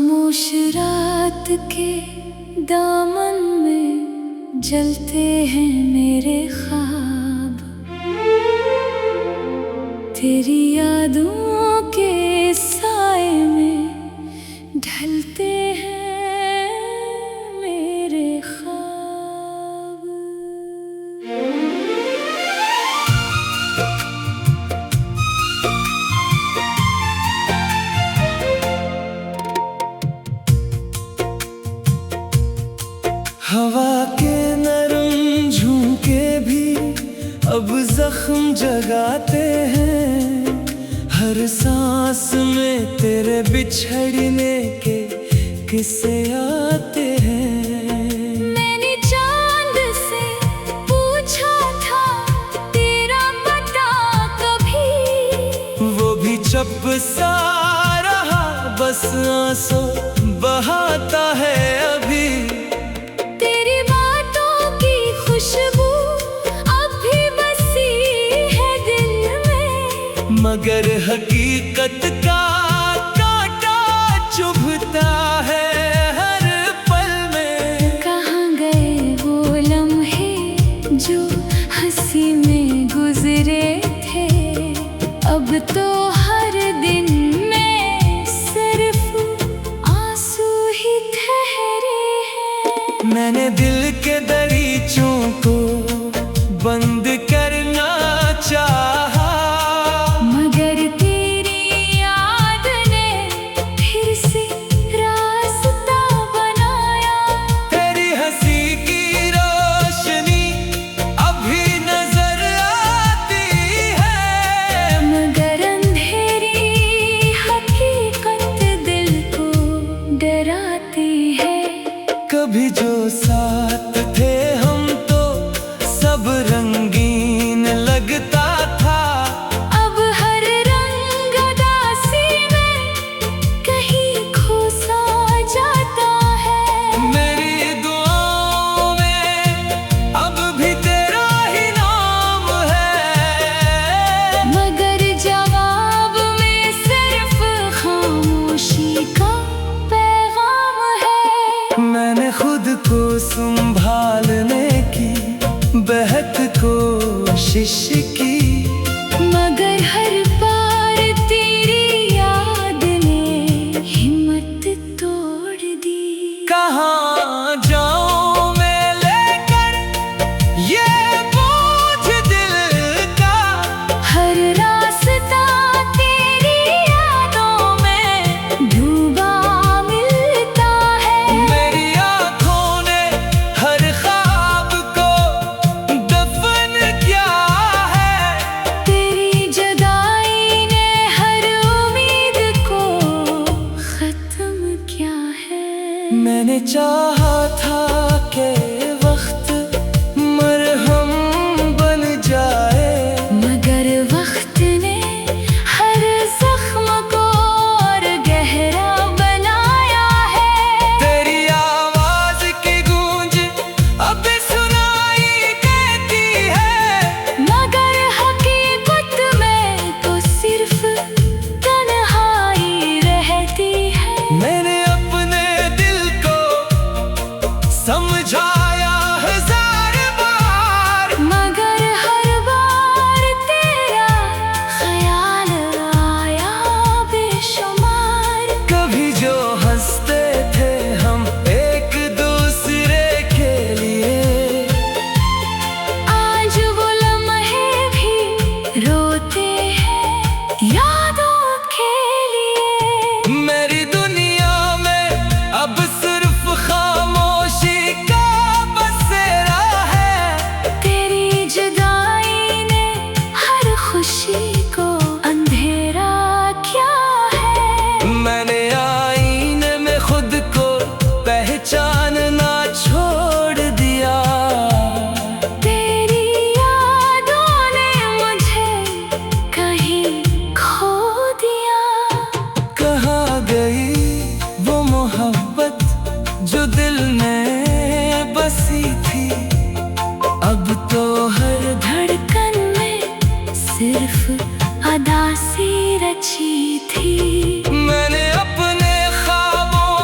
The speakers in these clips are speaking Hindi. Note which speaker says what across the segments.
Speaker 1: खामोश रात के दामन में जलते हैं मेरे ख्वाब, तेरी यादों के साए में ढलते हैं मेरे ख्वाब।
Speaker 2: हवा के नरम झोंके भी अब जख्म जगाते हैं, हर सांस में तेरे बिछड़ने के किस्से आते हैं।
Speaker 1: मैंने चांद से पूछा था तेरा पता कभी,
Speaker 2: वो भी चुप सा रहा, बस आंसू बहाता है अभी। मगर हकीकत का कांटा चुभता है हर पल में।
Speaker 1: कहाँ गए वो लम्हे जो हंसी में गुजरे थे, अब तो हर दिन में सिर्फ आंसू ही ठहरे हैं।
Speaker 2: मैंने दिल के दरीचों को बंद करना चाहा, कभी जो साथ थे हम तो सब रंगीन लगता था।
Speaker 1: अब हर रंग उदासी में कहीं खो सा जाता है।
Speaker 2: मेरी दुआओं में अब भी तेरा ही नाम है,
Speaker 1: मगर जवाब में सिर्फ खामोशी का पैगाम है।
Speaker 2: मैंने खुद को संभालने की बेहद कोशिश की,
Speaker 1: मगर हर बार तेरी याद ने हिम्मत तोड़ दी।
Speaker 2: कहाँ जाऊं मैं लेकर ये बोझ दिल का,
Speaker 1: हर रास्ता तेरी यादों में डूबा मिलता है।
Speaker 2: मेरी आँखों ने हर ख्वाब को दफन किया है,
Speaker 1: तेरी जुदाई ने हर उम्मीद को खत्म किया है।
Speaker 2: मैंने चाहा था कि वक्त मरहम बन जाए,
Speaker 1: मगर वक्त ने हर जख्म को और गहरा बनाया है।
Speaker 2: तेरी आवाज की गूंज अब सुनाई देती है,
Speaker 1: मगर हकीकत में तो सिर्फ तन्हाई रहती है।
Speaker 2: मैंने अपने दिल को समझाया हजार बार,
Speaker 1: मगर हर बार तेरा ख्याल आया बेशुमार।
Speaker 2: कभी जो हंसते थे हम एक दूसरे के लिए,
Speaker 1: आज वो लम्हे भी रोते हैं यादों के लिए।
Speaker 2: मेरी दुनिया में अब सिर्फ खामोशी का बसेरा है।
Speaker 1: तेरी जुदाई ने हर खुशी को अंधेरा किया है।
Speaker 2: मैंने आईने में खुद को पहचानना छोड़ दिया,
Speaker 1: तेरी यादों ने मुझे कहीं खो दिया।
Speaker 2: कहाँ गई वो मोहब्बत जो दिल में बसी थी, अब तो हर
Speaker 1: धड़कन में सिर्फ अदा सी रची थी।
Speaker 2: मैंने अपने ख्वाबों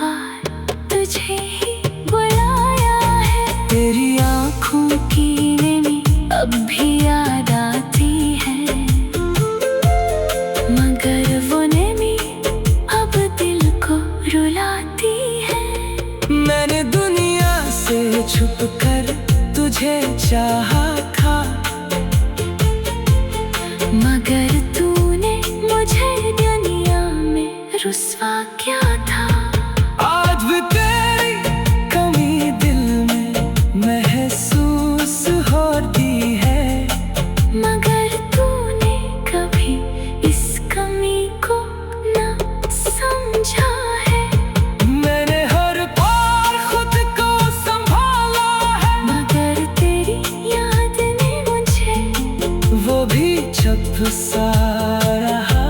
Speaker 1: बार तुझे ही बुलाया है। तेरी आँखों की नमी अब भी याद आती है, मगर वो नमी अब दिल को रुलाती है।
Speaker 2: मैंने दुनिया से छुप कर तुझे चाहा था,
Speaker 1: मगर तूने मुझे दुनिया में रुस्वा किया था।
Speaker 2: आज भी तेरी कमी दिल में महसूस होती है,
Speaker 1: मगर तूने कभी इस कमी को न समझा है।
Speaker 2: मैंने हर बार खुद को संभाला है,
Speaker 1: मगर तेरी याद ने मुझे
Speaker 2: वो भी जब सा रहा।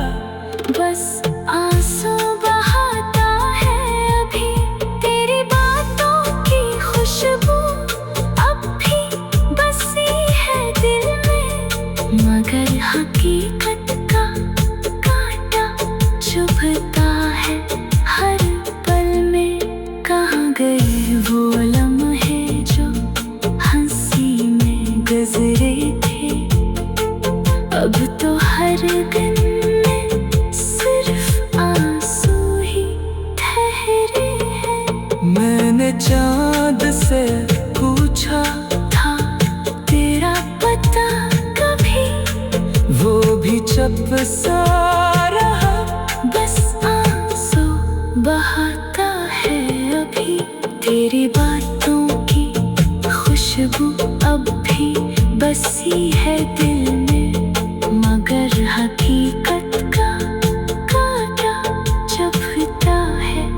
Speaker 1: बस आंसू बहाता है अभी, तेरी बातों की खुशबू अब भी बसी है दिल में, मगर हकीकत का कांटा चुभता है हर पल में। कहाँ गए वो लम्हे जो हंसी में गुजरे थे, अब तो हर दिन में सिर्फ आंसू ही ठहरे हैं।
Speaker 2: मैंने चाँद से पूछा
Speaker 1: था तेरा पता कभी,
Speaker 2: वो भी चुप सा रहा।
Speaker 1: बस आंसू बहाता है अभी, तेरी बातों की खुशबू अब भी बसी है दिल में, मगर हकीकत का कांटा चुभता है।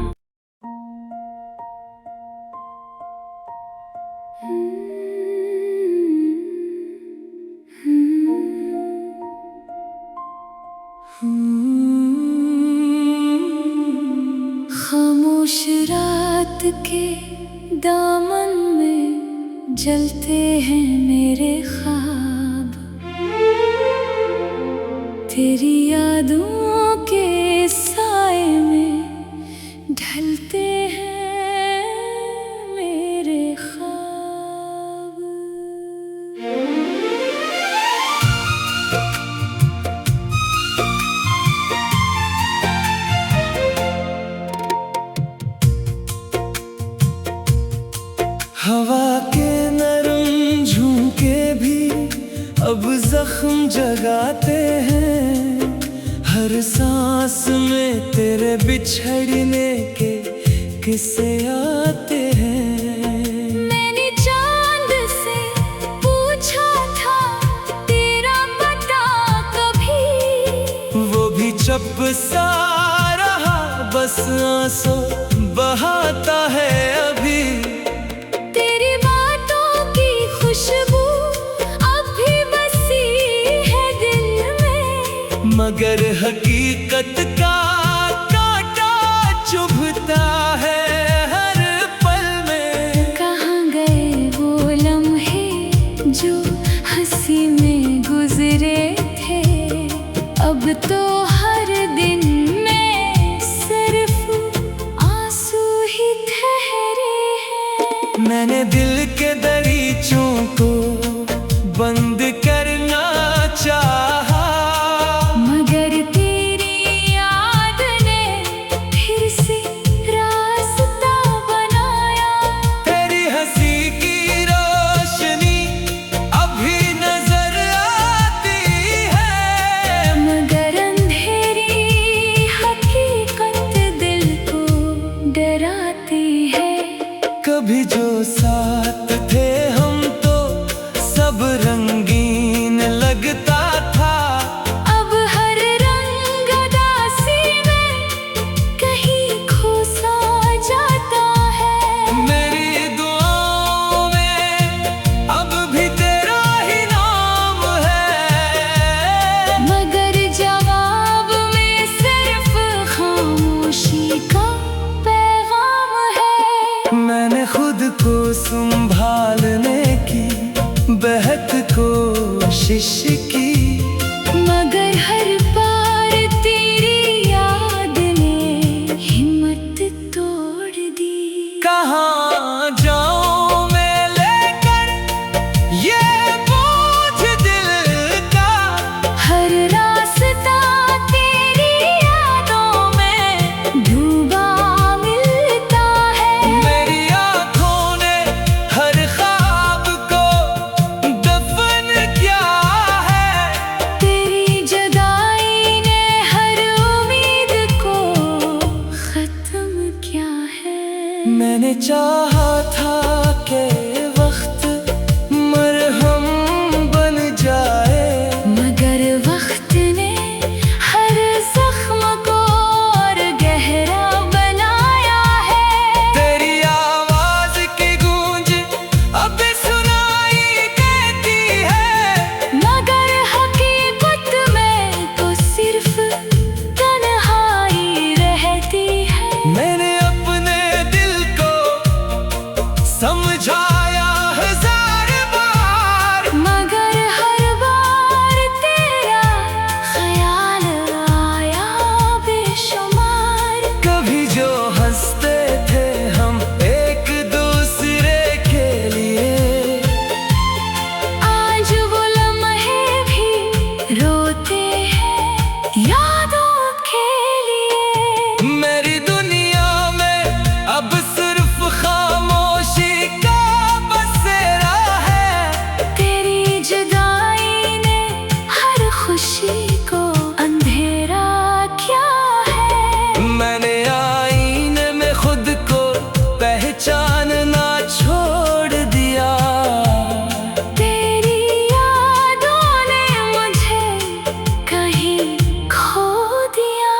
Speaker 1: खामोश रात के दामन में जलते हैं मेरे ख्वाब, तेरी यादों के साए में ढलते हैं मेरे ख्वाब।
Speaker 2: हवा के नरम झोंके भी अब जख्म जगाते हैं, हर सांस में तेरे बिछड़ने के किस्से आते हैं।
Speaker 1: मैंने चांद से पूछा था तेरा पता कभी,
Speaker 2: वो भी चुप सा रहा। बस आंसू बहाता है अभी,
Speaker 1: तेरी बातों की खुशबू अब भी बसी है दिल में,
Speaker 2: मगर हकीकत का कांटा चुभता है हर पल में।
Speaker 1: कहाँ गए वो लम्हे जो हंसी में गुजरे थे, अब तो हर दिन में सिर्फ आंसू ही ठहरे हैं।
Speaker 2: मैंने दिल के दरीचों को बंद करना चाहा,
Speaker 1: मगर तेरी याद ने फिर से रास्ता बनाया।
Speaker 2: तेरी हंसी की रोशनी अभी नजर आती है,
Speaker 1: मगर अंधेरी हकीकत दिल को डराती है।
Speaker 2: कभी जो साथ थे हम तो सब रंगीन लगता था,
Speaker 1: अब हर रंग उदासी में कहीं खो सा जाता है।
Speaker 2: मेरी दुआओं में अब भी तेरा ही नाम है,
Speaker 1: मगर जवाब में सिर्फ खामोशी का पैगाम है।
Speaker 2: मैंने खुद को संभालने की बेहद कोशिश की,
Speaker 1: मगर हर बार तेरी याद ने हिम्मत तोड़
Speaker 2: मैंने चाहा था कि वक्त मरहम बन जाए,
Speaker 1: मगर वक्त ने हर जख्म को और गहरा बनाया है।
Speaker 2: तेरी आवाज की गूंज अब सुनाई देती है,
Speaker 1: मगर हकीकत में तो सिर्फ तन्हाई रहती है।
Speaker 2: मैंने अपने दिल को समझाया हजार बार,
Speaker 1: मगर हर बार तेरा ख्याल आया बेशुमार।
Speaker 2: कभी जो हंसते थे हम एक दूसरे के लिए,
Speaker 1: आज वो लम्हे भी रोते हैं यादों के लिए।
Speaker 2: मेरी दुनिया में अब सिर्फ खामोशी का बसेरा है।
Speaker 1: तेरी जुदाई ने हर खुशी को अंधेरा किया है।
Speaker 2: मैंने आईने में खुद को पहचानना छोड़ दिया,
Speaker 1: तेरी यादों ने मुझे कहीं खो दिया।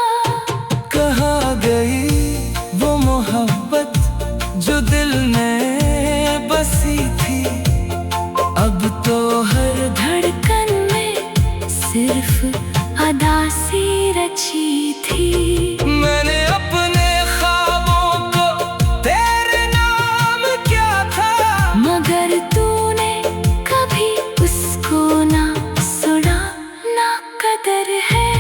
Speaker 2: कहाँ गई वो मोहब्बत जो दिल में बसी थी, अब तो
Speaker 1: हर धड़कन में सिर्फ अदा सी रची थी।
Speaker 2: मैंने अपने ख्वाबों को तेरे नाम क्या था,
Speaker 1: मगर तूने कभी उसको ना सुना, ना कदर है।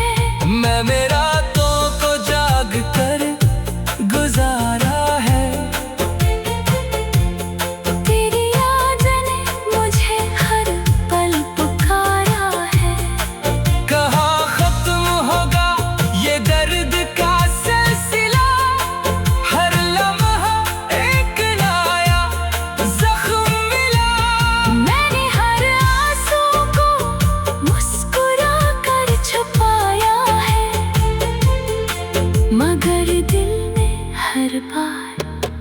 Speaker 2: मैंने रातों को जाग कर गुजारा है।
Speaker 1: तेरी याद ने मुझे हर पल पुकारा है।
Speaker 2: कहाँ खत्म होगा ये दर्द का सिलसिला, हर लम्हा एक नया जख्म मिला।
Speaker 1: मैंने हर आंसू को मुस्कुरा कर छुपाया है, मगर दिल ने हर बार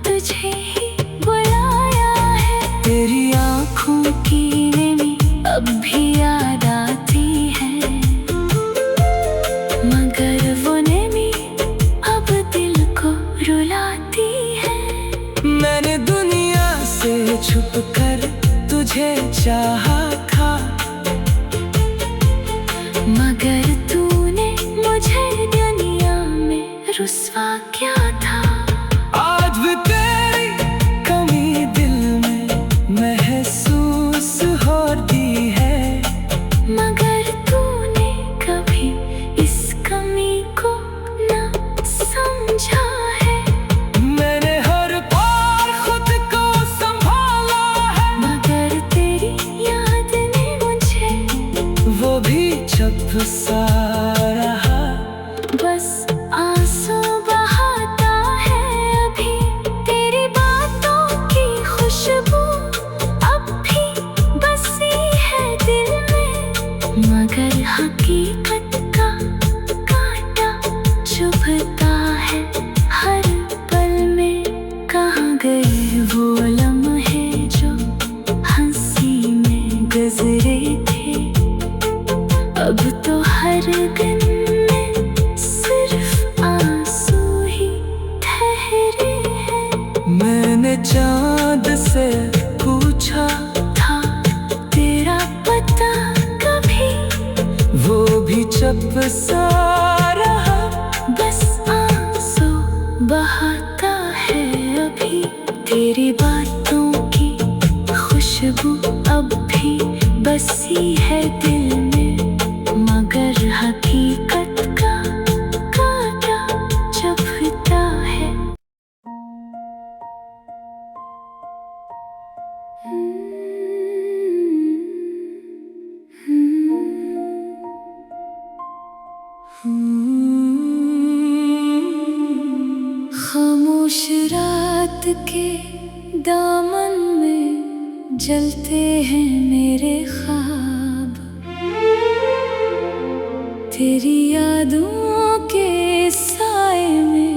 Speaker 1: तुझे ही बुलाया है। तेरी आँखों की नमी अब भी याद आती है, मगर वो नमी अब दिल को रुलाती है।
Speaker 2: मैंने दुनिया से छुप कर तुझे चाहा था,
Speaker 1: मगर तूने मुझे दुनिया में रुस्वा किया था।
Speaker 2: आज भी तेरी कमी दिल में महसूस होती है,
Speaker 1: मगर तूने कभी इस कमी को ना समझा है।
Speaker 2: मैंने हर बार खुद को संभाला है,
Speaker 1: मगर तेरी याद ने मुझे
Speaker 2: वो भी चुप सा रहा।
Speaker 1: बस आंसू बहाता है अभी, तेरी बातों की खुशबू अब भी बसी है दिल में, मगर हकीकत का कांटा चुभता है हर पल में। कहाँ गए वो लम्हे जो हंसी में गुजरे थे, अब तो हर दिन में सिर्फ आंसू ही ठहरे हैं।
Speaker 2: मैंने चांद से पूछा
Speaker 1: था तेरा पता कभी,
Speaker 2: वो भी चुप सा रहा।
Speaker 1: बस आंसू बहाता है अभी, तेरी बातों की खुशबू अब भी बसी है दिल में, मगर हकीकत का कांटा चुभता है। खामोश रात के दामन में जलते हैं मेरे ख्वाब, तेरी यादों के साए में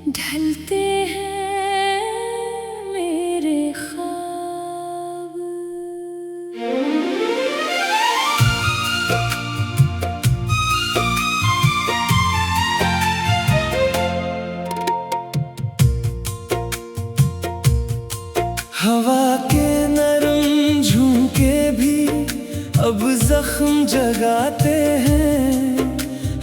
Speaker 1: ढलते हैं
Speaker 2: हवा के नरम झोंके भी अब जख्म जगाते हैं।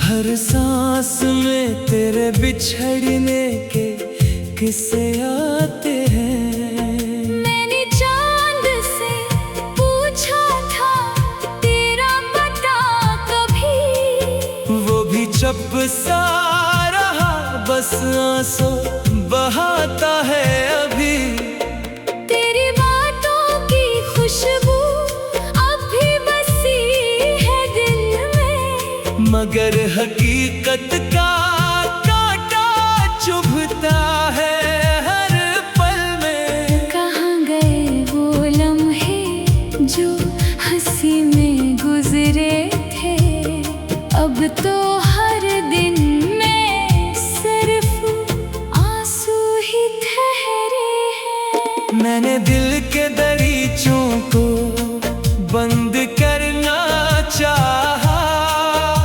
Speaker 2: हर सांस में तेरे बिछड़ने के किस्से आते हैं।
Speaker 1: मैंने चांद से पूछा था तेरा पता कभी,
Speaker 2: वो भी चुप सा रहा, बस आंसू बहाता है अभी।
Speaker 1: तेरी बातों की खुशबू अब भी बसी है दिल में,
Speaker 2: मगर हकीकत का कांटा चुभता है हर पल में।
Speaker 1: कहाँ गए वो लम्हे जो हंसी में गुजरे थे, अब तो हर दिन में सिर्फ आंसू ही ठहरे हैं।
Speaker 2: मैंने दिल के दरीचों को बंद करना चाहा,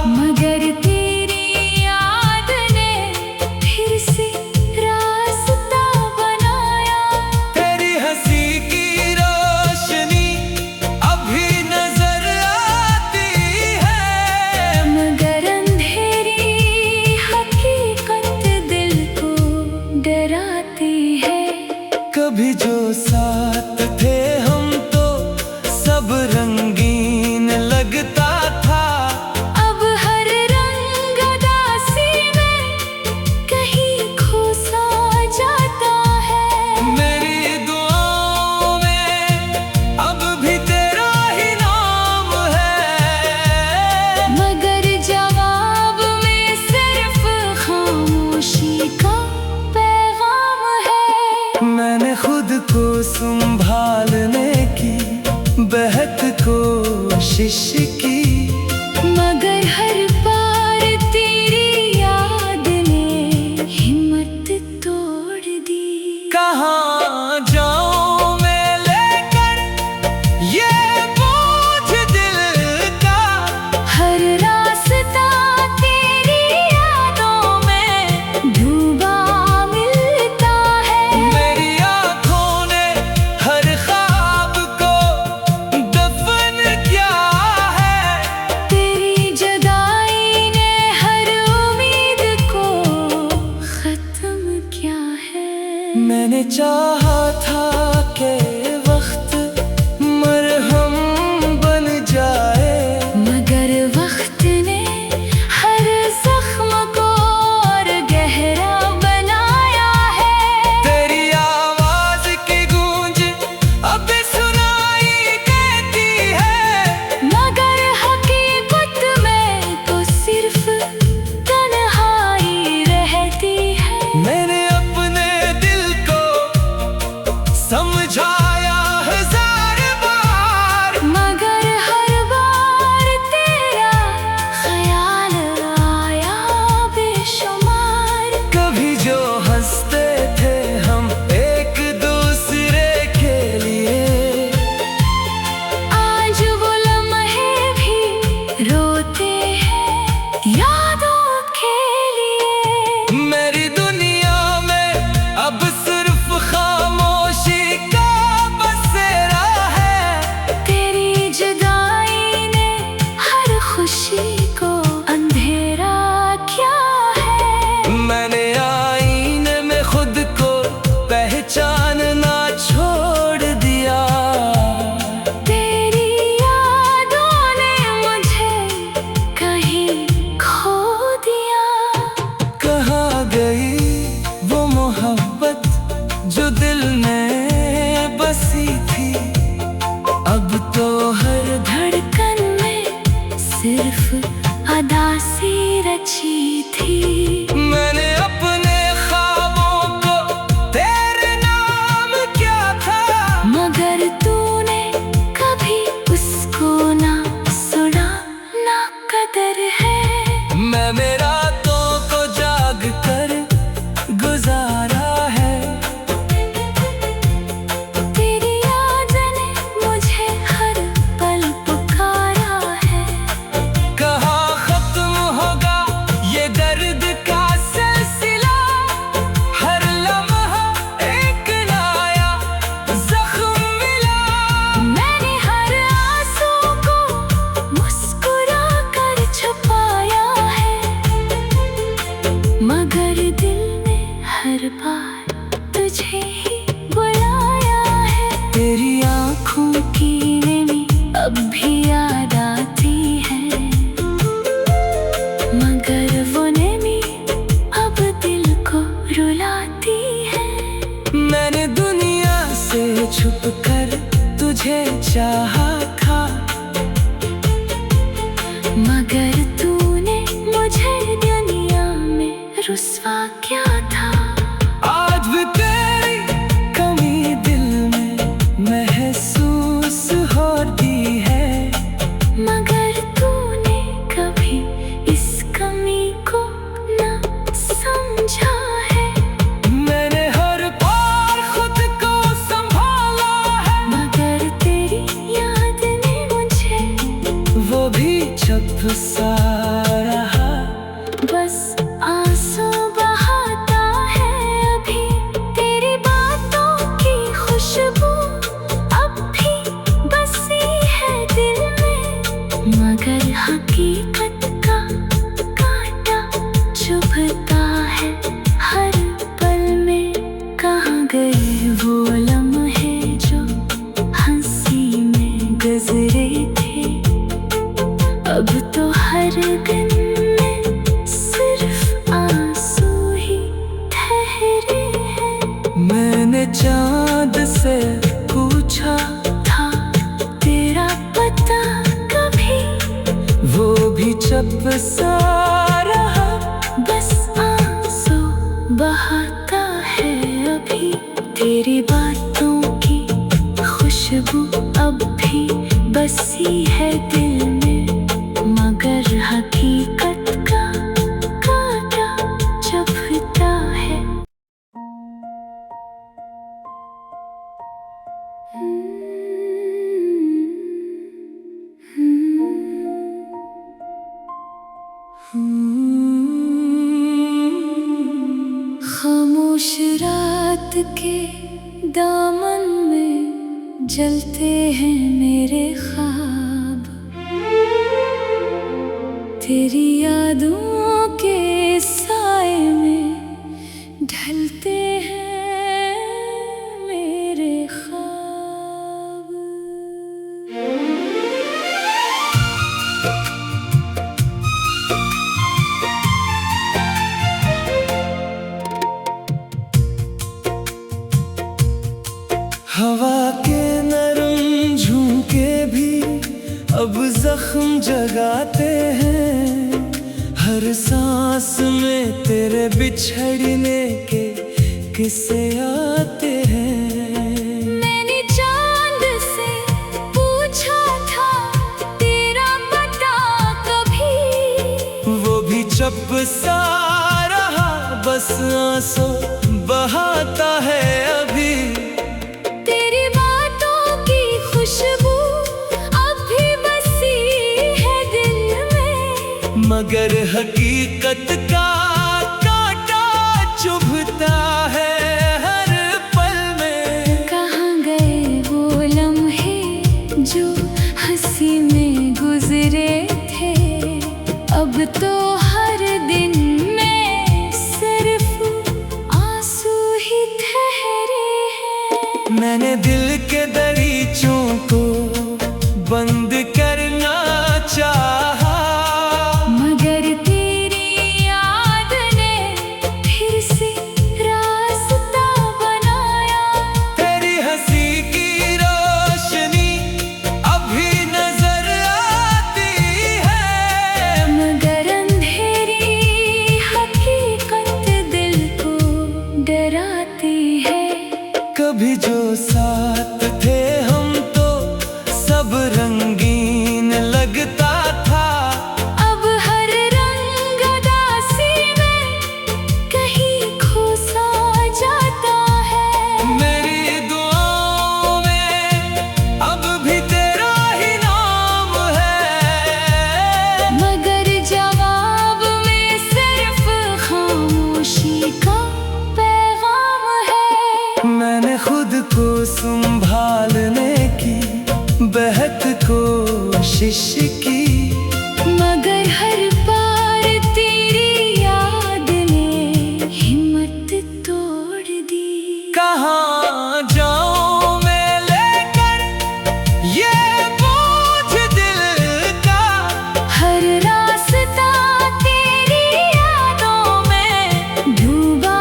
Speaker 1: मगर तेरी याद ने फिर से रास्ता बनाया।
Speaker 2: तेरी हंसी की रोशनी अभी नजर आती है,
Speaker 1: मगर अंधेरी हकीकत दिल को डराती है।
Speaker 2: कभी जो साथ थे हम तो सब रंगीन लगता था,
Speaker 1: अब हर रंग उदासी में कहीं खो सा जाता है।
Speaker 2: मेरी दुआओं में अब भी तेरा ही नाम है,
Speaker 1: मगर जवाब में सिर्फ खामोशी का पैगाम है।
Speaker 2: मैंने खुद को संभालने की बेहद कोशिश की,
Speaker 1: मगर हर बार तेरी याद ने हिम्मत तोड़ दी।
Speaker 2: कहाँ जाऊं मैं लेकर ये बोझ दिल का,
Speaker 1: हर रास्ता तेरी यादों में डूबा मिलता है।
Speaker 2: मेरी आँखों ने हर ख्वाब को दफन किया है,
Speaker 1: तेरी जुदाई ने हर उम्मीद को खत्म किया है।
Speaker 2: मैंने चाहा था कि वक्त मरहम बन जाए,
Speaker 1: मगर वक्त ने हर जख्म को और गहरा बनाया है।
Speaker 2: तेरी आवाज की गूंज अब सुनाई देती है,
Speaker 1: मगर हकीकत में तो सिर्फ तन्हाई रहती है।
Speaker 2: मैंने अपने दिल को समझाया हजार बार,
Speaker 1: मगर हर बार तेरा ख्याल आया बेशुमार।
Speaker 2: कभी जो हंसते थे हम एक दूसरे के लिए,
Speaker 1: आज वो लम्हे भी रोते हैं यादों के लिए।
Speaker 2: मेरी दुनिया में अब सिर्फ खामोशी का बसेरा है।
Speaker 1: तेरी जुदाई ने हर खुशी को अंधेरा किया है।
Speaker 2: मैंने आईने में खुद को पहचानना छोड़ दिया,
Speaker 1: तेरी यादों ने मुझे कहीं खो दिया।
Speaker 2: कहाँ गई वो मोहब्बत जो दिल में बसी थी, अब तो हर
Speaker 1: धड़कन में सिर्फ अदा सी रची थी।
Speaker 2: मैंने अपने ख्वाबों को तेरे नाम क्या था,
Speaker 1: मगर तूने कभी उसको ना सुना, ना कदर है।
Speaker 2: मैंने रातों को जाग कर गुजारा है,
Speaker 1: तेरी याद ने मुझे हर पल पुकारा है।
Speaker 2: कहाँ खत्म होगा ये तुझे चाहा था,
Speaker 1: मगर तूने मुझे दुनिया में रुसवा किया था।
Speaker 2: आज भी तेरी कमी दिल में महसूस होती है,
Speaker 1: मगर तूने कभी इस कमी को न समझा है।
Speaker 2: मैंने हर बार खुद को संभाला है,
Speaker 1: मगर तेरी याद ने मुझे
Speaker 2: वो भी जब सा रहा,
Speaker 1: बस आंसू बहाता है अभी। तेरी बातों की खुशबू अब भी बसी है दिल में, मगर हकीकत का कांटा चुभता है हर पल में। कहाँ गए वो लम्हे जो हंसी में गुजरे थे, अब तो हर दिन में सिर्फ आंसू ही ठहरे हैं।
Speaker 2: मैंने चांद से पूछा
Speaker 1: था तेरा पता कभी,
Speaker 2: वो भी चुप सा रहा,
Speaker 1: बस आंसू बहाता है अभी। तेरी बातों की खुशबू अब भी बसी है दिल में, मगर हकीकत का कांटा चुभता है। खामोश रात के दामन में जलते हैं मेरे ख्वाब, तेरी यादों के साए में ढलते हैं मेरे ख्वाब।
Speaker 2: हवा के नरम झोंके भी अब जख्म जगाते हैं, हर सांस में तेरे बिछड़ने के किस्से आते हैं।
Speaker 1: मैंने चांद से पूछा था तेरा पता कभी,
Speaker 2: वो भी चुप सा रहा, बस आंसू बहाता है अभी।
Speaker 1: तेरी बातों की खुशबू अब भी बसी है दिल में,
Speaker 2: मगर हकीकत का कांटा चुभता है हर पल में।
Speaker 1: कहाँ गए वो लम्हे जो हंसी में गुजरे थे, अब तो हर दिन में सिर्फ आंसू ही ठहरे हैं।
Speaker 2: मैंने दिल के दरीचों को बंद करना चाहा,
Speaker 1: मगर तेरी याद ने फिर से रास्ता बनाया।
Speaker 2: तेरी हंसी की रोशनी अभी नजर आती है,
Speaker 1: मगर अंधेरी हकीकत दिल को डराती है।
Speaker 2: कभी जो साथ थे हम तो सब रंगीन लगता था,
Speaker 1: अब हर रंग उदासी में कहीं खो सा जाता है।
Speaker 2: मेरी दुआओं में अब भी तेरा ही नाम है,
Speaker 1: मगर जवाब में सिर्फ खामोशी का पैगाम है।
Speaker 2: मैंने खुद को संभालने की बेहद कोशिश की,
Speaker 1: मगर हर बार तेरी याद ने हिम्मत तोड़ दी।
Speaker 2: कहाँ जाऊं मैं लेकर ये बोझ दिल का,
Speaker 1: हर रास्ता तेरी यादों में डूबा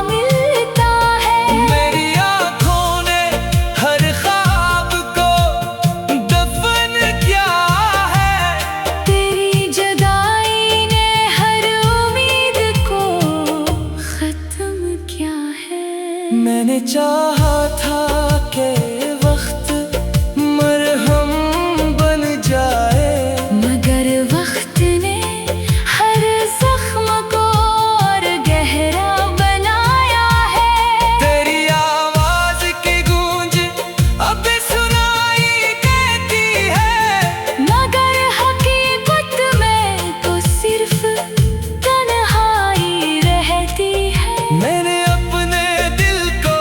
Speaker 1: मिलता है।
Speaker 2: मेरी आँखों ने हर ख्वाब को मैंने चाहा था कि वक्त मरहम बन जाए,
Speaker 1: मगर वक्त ने हर जख्म को और गहरा बनाया है।
Speaker 2: तेरी आवाज की गूंज अब सुनाई देती है,
Speaker 1: मगर हकीकत में तो सिर्फ तन्हाई रहती है।
Speaker 2: मैंने अपने दिल को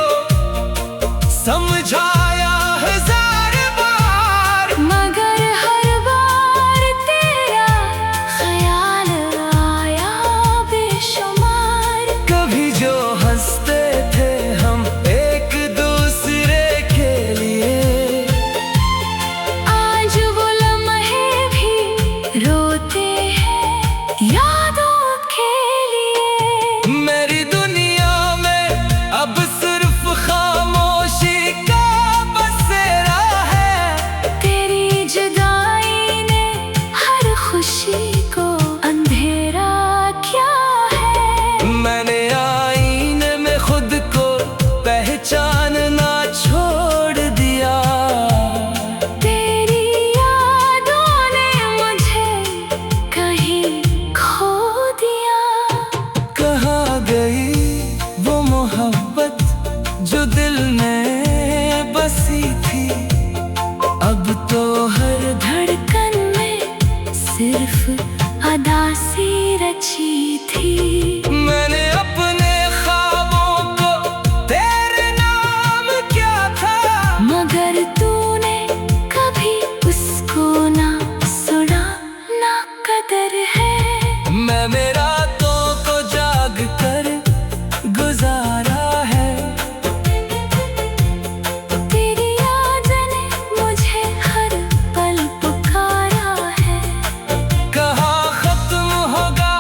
Speaker 2: समझाया हजार बार,
Speaker 1: मगर हर बार तेरा ख्याल आया बेशुमार।
Speaker 2: कभी जो हंसते थे हम एक दूसरे के लिए,
Speaker 1: आज वो लम्हे भी रोते हैं यादों के लिए।
Speaker 2: मेरी दुनिया में अब सिर्फ खामोशी का बसेरा है।
Speaker 1: तेरी जुदाई ने हर खुशी को अंधेरा किया है।
Speaker 2: मैंने आईने में खुद को पहचानना छोड़ दिया,
Speaker 1: तेरी यादों ने मुझे कहीं खो दिया।
Speaker 2: कहाँ गई वो मोहब्बत जो दिल में बसी थी, अब तो हर
Speaker 1: धड़कन में सिर्फ अदा सी रची थी।
Speaker 2: मैंने अपने ख्वाबों को तेरे नाम क्या था,
Speaker 1: मगर तूने कभी उसको ना सुना, ना कदर है।
Speaker 2: मैंने रातों को जाग कर गुजारा है।
Speaker 1: तेरी याद ने मुझे हर पल पुकारा है।
Speaker 2: कहाँ खत्म होगा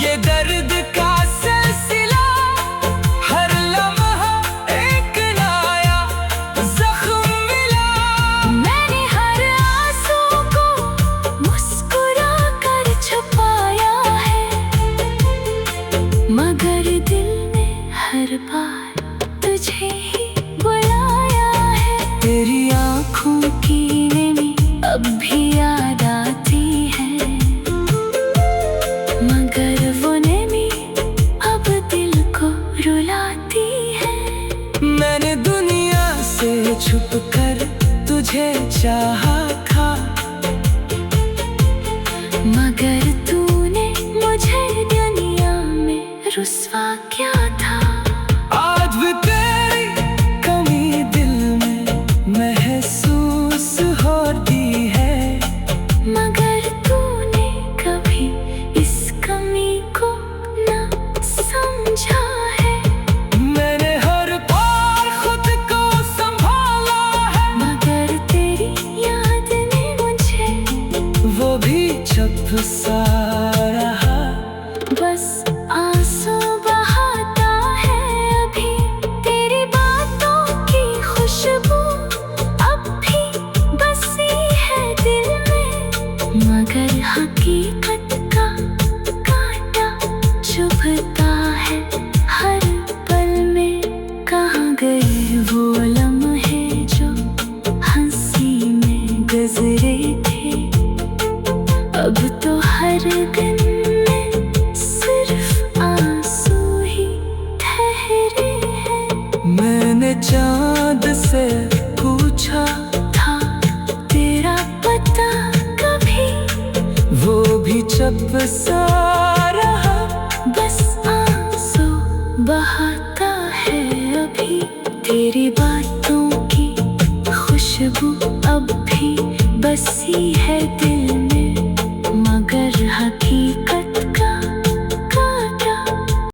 Speaker 2: ये दर्द का सिलसिला, हर लम्हा एक नया जख्म मिला।
Speaker 1: मैंने हर आंसू को मुस्कुरा कर छुपाया है, मगर दिल ने हर बार तुझे ही बुलाया है। तेरी आँखों की नमी अब भी याद आती है, मगर वो नमी अब दिल को रुलाती है।
Speaker 2: मैंने दुनिया से छुप कर तुझे चाहा था,
Speaker 1: मगर तूने मुझे दुनिया में रुस्वा किया था।
Speaker 2: आज भी तेरी कमी दिल में महसूस होती है,
Speaker 1: मगर तूने कभी इस कमी को ना समझा है।
Speaker 2: मैंने हर बार खुद को संभाला है,
Speaker 1: मगर तेरी याद ने मुझे
Speaker 2: वो भी जब सा रहा।
Speaker 1: बस आंसू बहाता है अभी, तेरी बातों की खुशबू अब भी बसी है दिल में, मगर हकीकत का कांटा चुभता है हर पल में। कहाँ गए वो लम्हे जो हंसी में गुजरे थे, अब तो हर दिन में सिर्फ आंसू ही ठहरे हैं।
Speaker 2: मैंने चांद से पूछा
Speaker 1: था तेरा पता कभी,
Speaker 2: वो भी चुप सा रहा।
Speaker 1: बस आंसू बहाता है अभी, तेरी बातों की खुशबू अब भी बसी है दिल में।